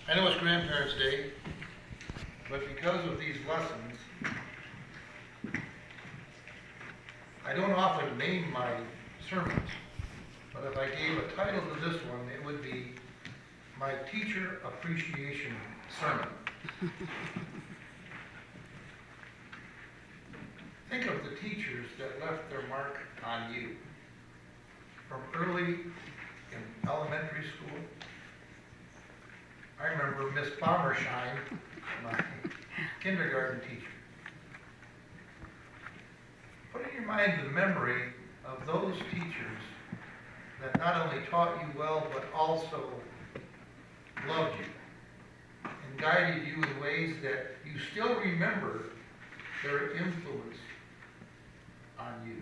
I know it's Grandparents' Day, but because of these lessons, I don't often name my sermons, but if I gave a title to this one, it would be My Teacher Appreciation Sermon. Think of the teachers that left their mark on you. From early in elementary school, I remember Miss Bommershine, my kindergarten teacher. Put in your mind the memory of those teachers that not only taught you well, but also loved you and guided you in ways that you still remember their influence on you.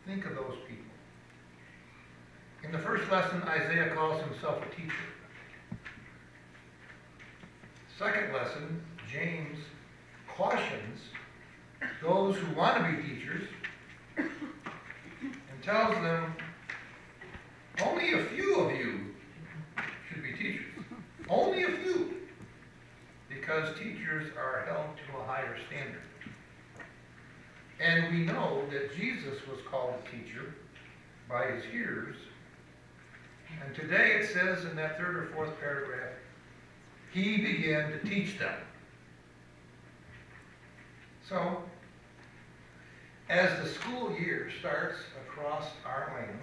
Think of those people. In the first lesson, Isaiah calls himself a teacher. Second lesson, James cautions those who want to be teachers and tells them only a few of you should be teachers. Only a few, because teachers are held to a higher standard. And we know that Jesus was called a teacher by his hearers. And today it says in that third or fourth paragraph, he began to teach them. So, as the school year starts across our land,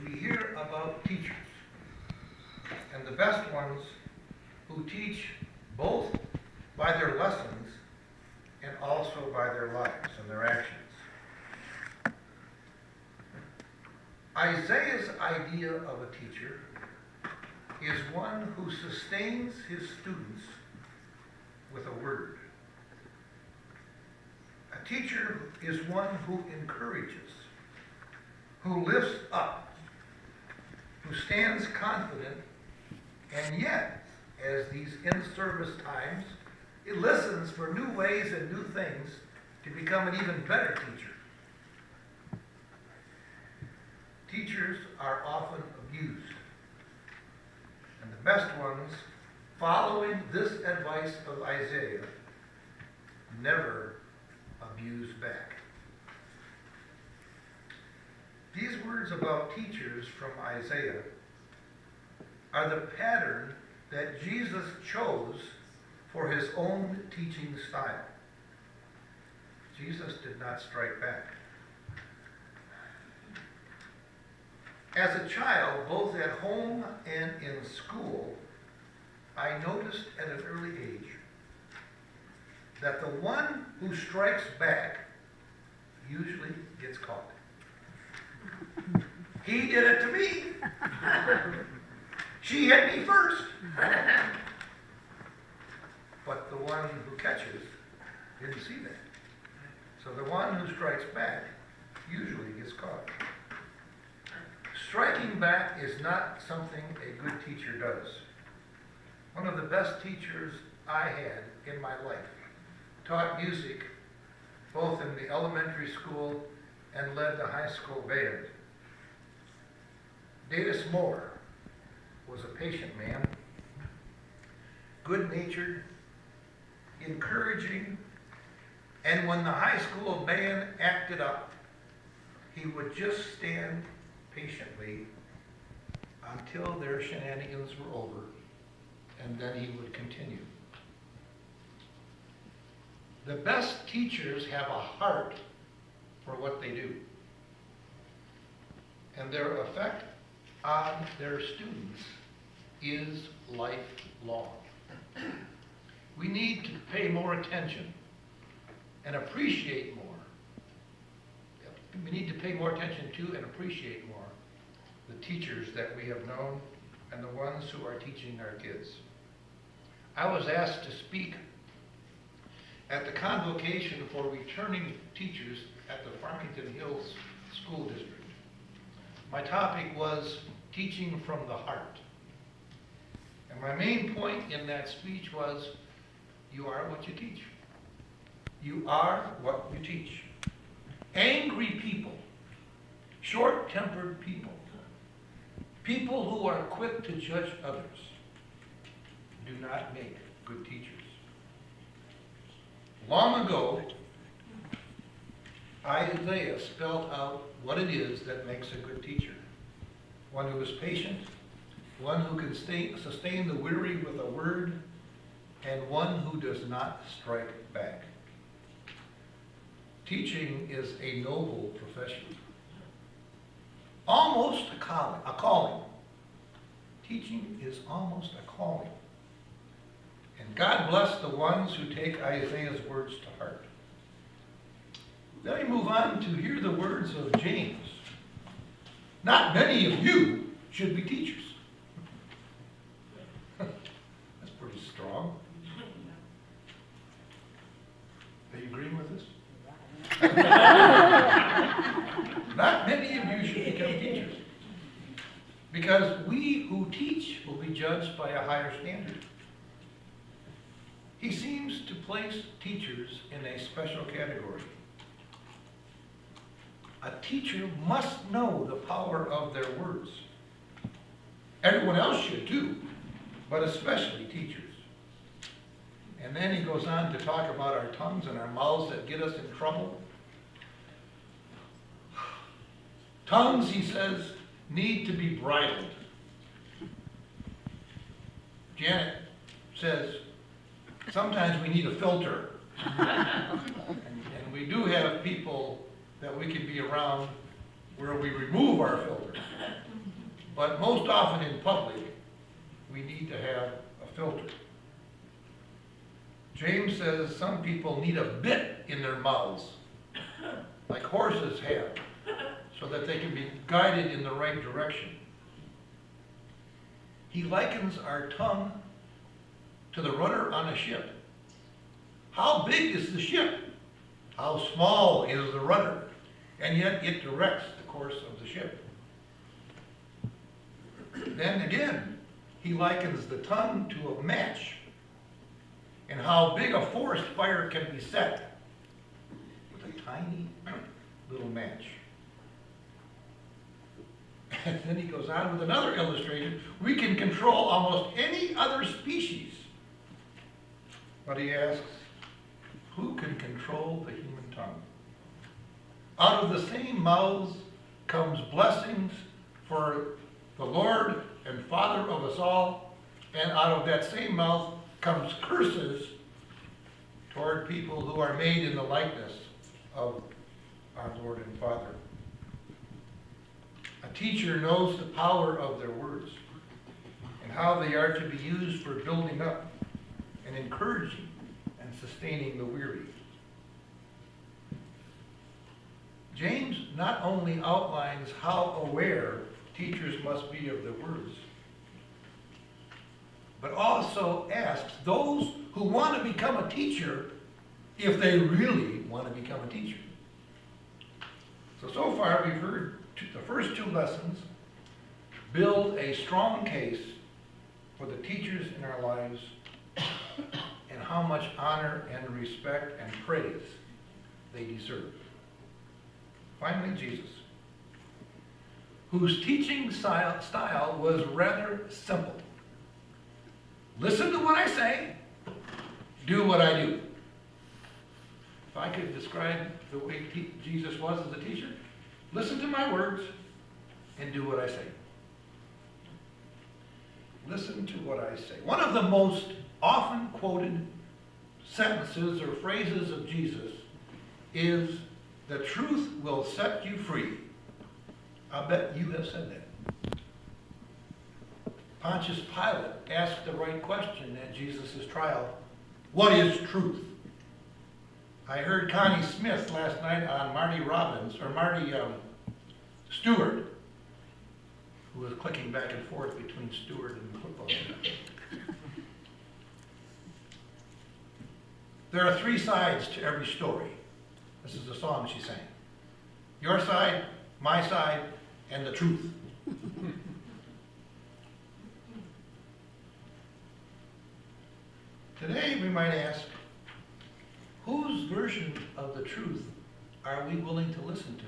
we hear about teachers, and the best ones who teach both by their lessons and also by their lives and their actions. Isaiah's idea of a teacher is one who sustains his students with a word. A teacher is one who encourages, who lifts up, who stands confident, and yet, as these in-service times, it listens for new ways and new things to become an even better teacher. Teachers are often abused. And the best ones, following this advice of Isaiah, never abuse back. These words about teachers from Isaiah are the pattern that Jesus chose for his own teaching style. Jesus did not strike back. As a child, both at home and in school, I noticed at an early age that the one who strikes back usually gets caught. He did it to me. She hit me first. But the one who catches didn't see that. So the one who strikes back usually gets caught. Striking back is not something a good teacher does. One of the best teachers I had in my life taught music both in the elementary school and led the high school band. Davis Moore was a patient man, good-natured, encouraging, and when the high school band acted up, he would just stand patiently until their shenanigans were over, and then he would continue. The best teachers have a heart for what they do, and their effect on their students is lifelong. We need to pay more attention and appreciate more. We need to pay more attention to and appreciate more the teachers that we have known and the ones who are teaching our kids. I was asked to speak at the convocation for returning teachers at the Farmington Hills School District. My topic was teaching from the heart. And my main point in that speech was, you are what you teach. You are what you teach. Angry people, short-tempered people, people who are quick to judge others, do not make good teachers. Long ago, Isaiah spelled out what it is that makes a good teacher. One who is patient, one who can sustain the weary with a word, and one who does not strike back. Teaching is a noble profession. Almost a calling. Teaching is almost a calling. And God bless the ones who take Isaiah's words to heart. Then we move on to hear the words of James. Not many of you should be teachers. That's pretty strong. Are you agreeing with this? Not many of you should become teachers. Because we who teach will be judged by a higher standard. He seems to place teachers in a special category. A teacher must know the power of their words. Everyone else should too, but especially teachers. And then he goes on to talk about our tongues and our mouths that get us in trouble. Tongues, he says, need to be bridled. Janet says, sometimes we need a filter. And we do have people that we can be around where we remove our filter. But most often in public, we need to have a filter. James says some people need a bit in their mouths, like horses have, so that they can be guided in the right direction. He likens our tongue to the rudder on a ship. How big is the ship? How small is the rudder? And yet it directs the course of the ship. Then again, he likens the tongue to a match, and how big a forest fire can be set with a tiny little match. And then he goes on with another illustration. We can control almost any other species. But he asks, who can control the human tongue? Out of the same mouths comes blessings for the Lord and Father of us all, and out of that same mouth comes curses toward people who are made in the likeness of our Lord and Father. A teacher knows the power of their words and how they are to be used for building up and encouraging and sustaining the weary. James not only outlines how aware teachers must be of their words, but also asks those who want to become a teacher if they really want to become a teacher. So far we've heard the first two lessons build a strong case for the teachers in our lives and how much honor and respect and praise they deserve. Finally, Jesus, whose teaching style was rather simple. Listen to what I say, do what I do. If I could describe the way Jesus was as a teacher, listen to my words and do what I say. Listen to what I say. One of the most often quoted sentences or phrases of Jesus is, "The truth will set you free." I bet you have said that. Pontius Pilate asked the right question at Jesus' trial. What is truth? I heard Connie Smith last night on Marty Stewart, who was clicking back and forth between Stewart and the football. There are three sides to every story. This is the song she sang. Your side, my side, and the truth. Today we might ask, whose version of the truth are we willing to listen to?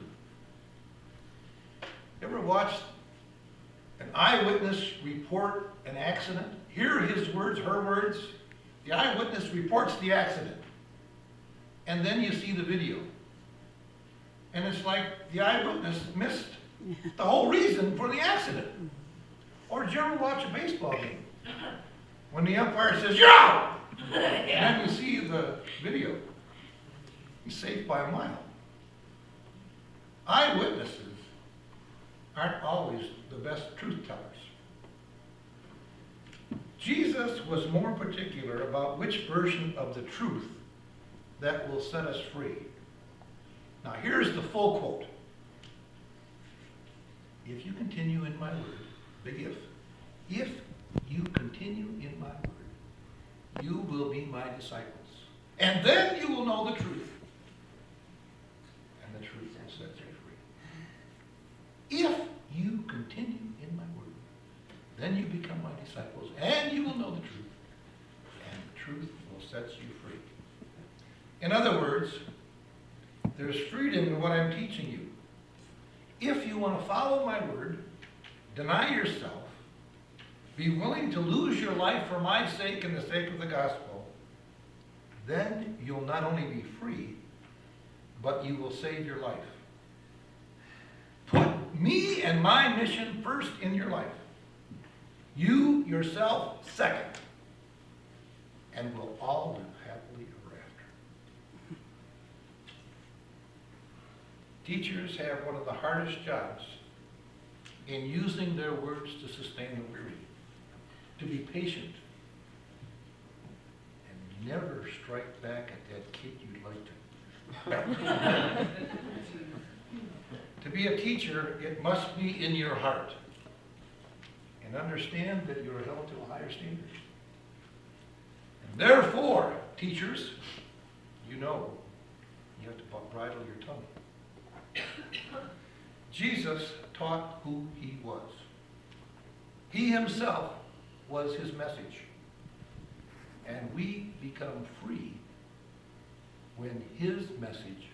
Ever watched an eyewitness report an accident, hear his words, her words. The eyewitness reports the accident. And then you see the video. And it's like the eyewitness missed the whole reason for the accident. Or did you ever watch a baseball game? When the umpire says, "You're out!" And then you see the video. He's safe by a mile. Eyewitnesses aren't always the best truth tellers. Jesus was more particular about which version of the truth that will set us free. Now here's the full quote. If you continue in my word, big if you continue in my word, you will be my disciples. And then you will know the truth. And the truth will set you free. If you continue in my word, then you become my disciples, and you will know the truth. And the truth will set you free. In other words, there's freedom in what I'm teaching you. If you want to follow my word, deny yourself, be willing to lose your life for my sake and the sake of the gospel, then you'll not only be free, but you will save your life. Put me and my mission first in your life. You yourself second. And we'll all live happily ever after. Teachers have one of the hardest jobs in using their words to sustain the weary, to be patient, and never strike back at that kid you'd like to. To be a teacher, it must be in your heart, and understand that you're held to a higher standard. And therefore, teachers, you know you have to bridle your tongue. Jesus taught who he was. He himself was his message. And we become free when his message